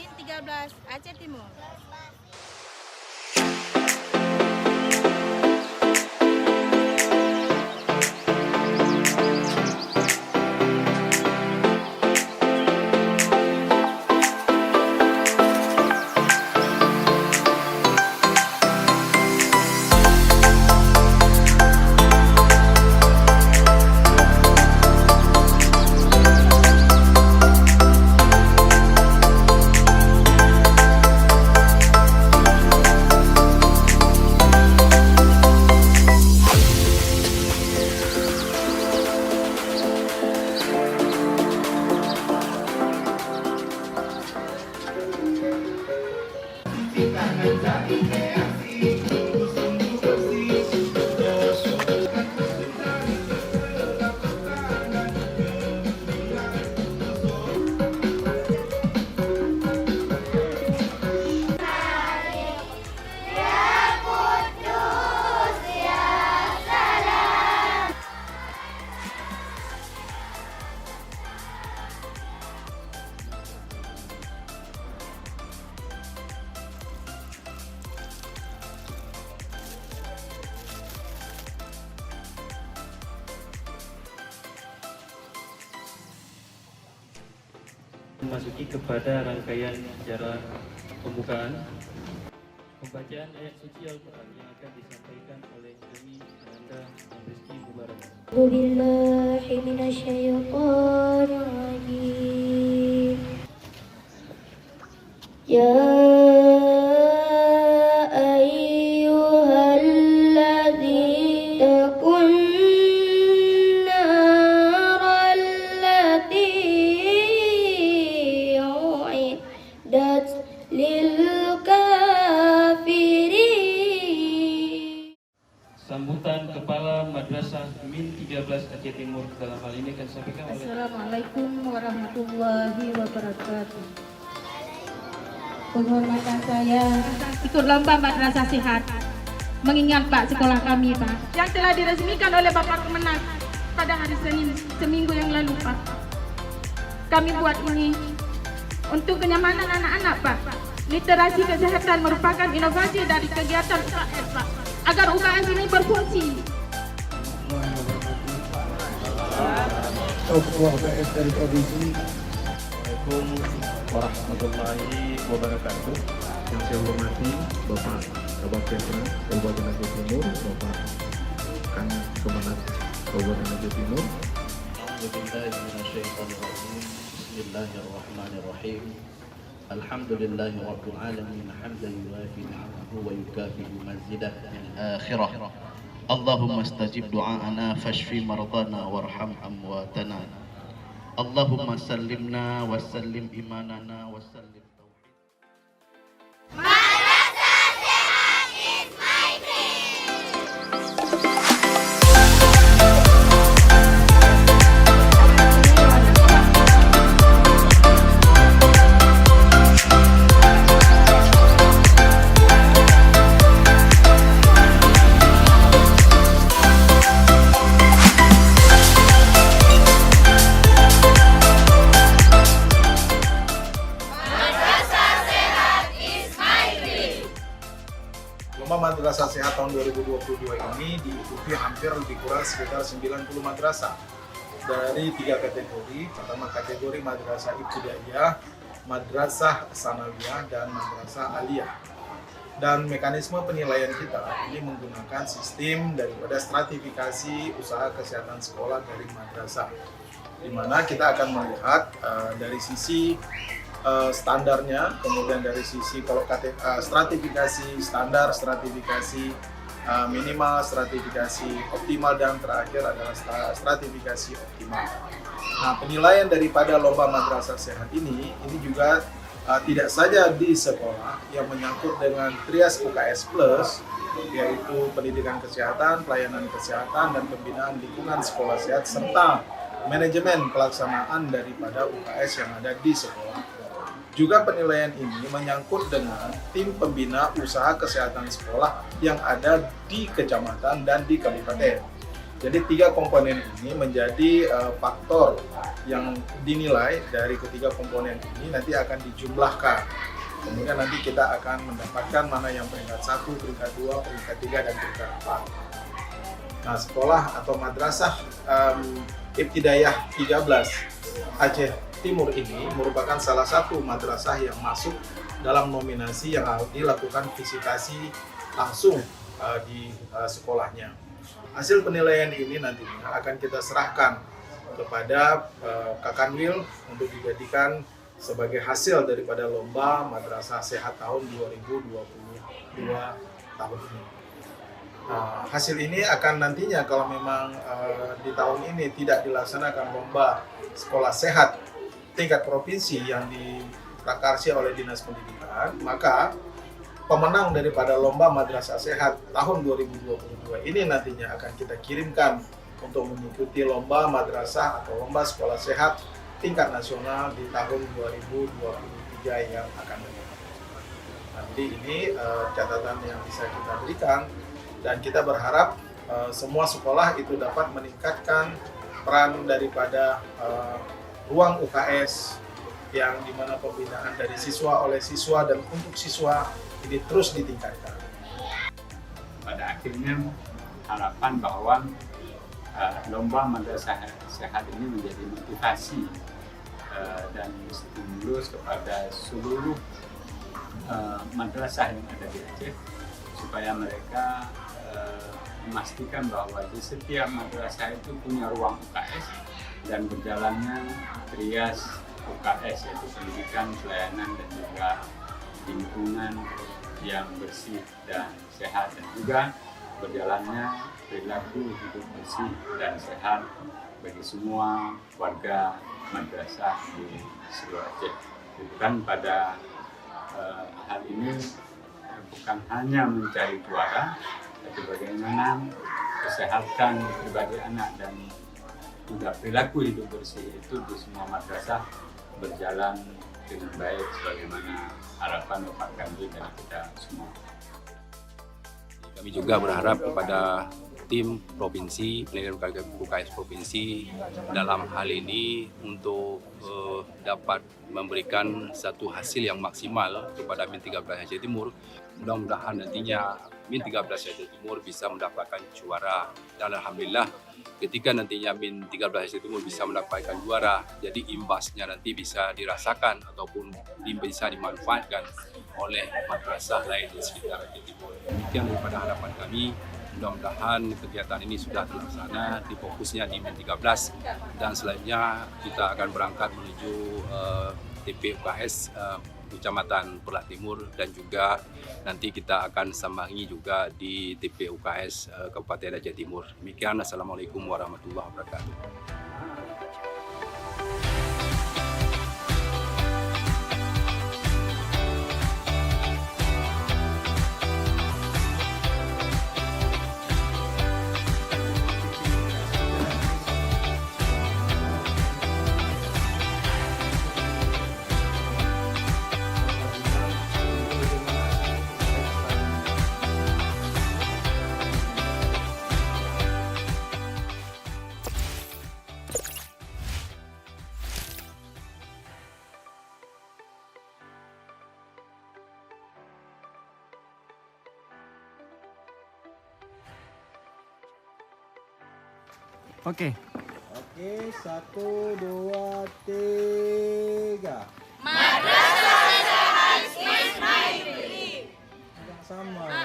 Min 13 Aceh Timur. Memasuki kepada rangkaian acara pembukaan pembacaan ayat suci Al-Quran yang akan disampaikan oleh Umi Ananda Rizky Mubarak. Billahi minasyaitonir rajim. Ya ayyuhalladzina kunna allati uiddat lil kafirin. Sambutan Kepala Madrasah Min 13 Aceh Timur dalam hal ini akan disampaikan oleh Assalamualaikum warahmatullahi wabarakatuh. Penghormatan saya ikut lomba madrasah sehat. Mengingat Pak sekolah kami Pak yang telah diresmikan oleh Bapak Kemenak pada hari Senin seminggu yang lalu Pak. Kami buat ini untuk kenyamanan anak-anak Pak. Literasi kesehatan merupakan inovasi dari kegiatan UKS Pak. Agar UKS ini berfungsi. Ketua UKS dari provinsi. Assalamualaikum warahmatullahi wabarakatuh. Yang saya hormati Bapak Kabak Penmas Kabupaten Aceh Timur, Bapak Kan Kemenak Kabupaten Aceh Timur. Bismillahirrahmanirrahim. Alhamdulillahi rabbil alamin hamdan yuwafi ni'amahu wa yukafi'u mazidah min akhirah. Allahumma istajib du'aana fashfi mardana warham amwatana. Allahumma sallimna wa sallim imanana wa sallim tauhid. Lomba Madrasah Sehat tahun 2022 ini diikuti hampir lebih kurang sekitar 90 madrasah dari 3 kategori. Pertama kategori Madrasah Ibtidaiyah, Madrasah Sanawiyah, dan Madrasah Aliyah. Dan mekanisme penilaian kita ini menggunakan sistem daripada stratifikasi usaha kesehatan sekolah dari madrasah, di mana kita akan melihat dari sisi standarnya, kemudian dari sisi kalau stratifikasi standar, stratifikasi minimal, stratifikasi optimal, dan terakhir adalah stratifikasi optimal. Nah, penilaian daripada lomba madrasah sehat ini juga tidak saja di sekolah yang menyangkut dengan trias UKS Plus, yaitu pendidikan kesehatan, pelayanan kesehatan, dan pembinaan lingkungan sekolah sehat, serta manajemen pelaksanaan daripada UKS yang ada di sekolah. Juga penilaian ini menyangkut dengan tim pembina usaha kesehatan sekolah yang ada di kecamatan dan di kabupaten. Jadi 3 komponen ini menjadi faktor yang dinilai dari ketiga komponen ini nanti akan dijumlahkan. Kemudian nanti kita akan mendapatkan mana yang peringkat 1, peringkat 2, peringkat 3, dan peringkat 4. Nah, sekolah atau madrasah Ibtidaiyah 13 Aceh Timur ini merupakan salah satu madrasah yang masuk dalam nominasi yang dilakukan visitasi langsung di sekolahnya. Hasil penilaian ini nantinya akan kita serahkan kepada Kakanwil untuk dijadikan sebagai hasil daripada lomba Madrasah Sehat tahun 2022 tahun ini. Hasil ini akan nantinya kalau memang di tahun ini tidak dilaksanakan lomba sekolah sehat tingkat provinsi yang diprakarsa oleh Dinas Pendidikan, maka pemenang daripada lomba Madrasah Sehat tahun 2022 ini nantinya akan kita kirimkan untuk mengikuti lomba madrasah atau lomba sekolah sehat tingkat nasional di tahun 2023 yang akan datang. Jadi ini catatan yang bisa kita berikan, dan kita berharap semua sekolah itu dapat meningkatkan peran daripada ruang UKS yang dimana pembinaan dari siswa oleh siswa dan untuk siswa ini terus ditingkatkan. Pada akhirnya harapan bahwa lomba madrasah sehat ini menjadi motivasi dan stimulus kepada seluruh madrasah yang ada di Aceh, supaya mereka memastikan bahwa di setiap madrasah itu punya ruang UKS dan berjalannya trias UKS, yaitu pendidikan, pelayanan, dan juga lingkungan yang bersih dan sehat, dan juga berjalannya perilaku hidup bersih dan sehat bagi semua warga madrasah di seluruh Aceh. Bukan pada hal ini bukan hanya mencari juara, tapi bagaimana kesehatan pribadi anak dan juga perilaku hidup bersih itu di semua madrasah berjalan dengan baik sebagaimana harapan Bapak Kanwil dan kita semua. Kami juga berharap kepada tim provinsi, penyelenggara UKS provinsi dalam hal ini untuk dapat memberikan satu hasil yang maksimal kepada Min 13 Aceh Timur. Mudah-mudahan nantinya Min 13 Aceh Timur bisa mendapatkan juara, dan alhamdulillah ketika nantinya Min 13 Aceh Timur bisa mendapatkan juara, jadi imbasnya nanti bisa dirasakan ataupun bisa dimanfaatkan oleh madrasah lain di sekitar Aceh Timur. Demikian daripada harapan kami. Mudah-mudahan kegiatan ini sudah terlaksana, difokusnya di Min 13, dan selanjutnya kita akan berangkat menuju TP UKS Kecamatan Perlah Timur, dan juga nanti kita akan sambangi juga di TP UKS Kabupaten Aceh Timur. Demikian, Assalamualaikum warahmatullahi wabarakatuh. Oke, 1, 2, 3. Madrasah Sehat Ismail. Sama.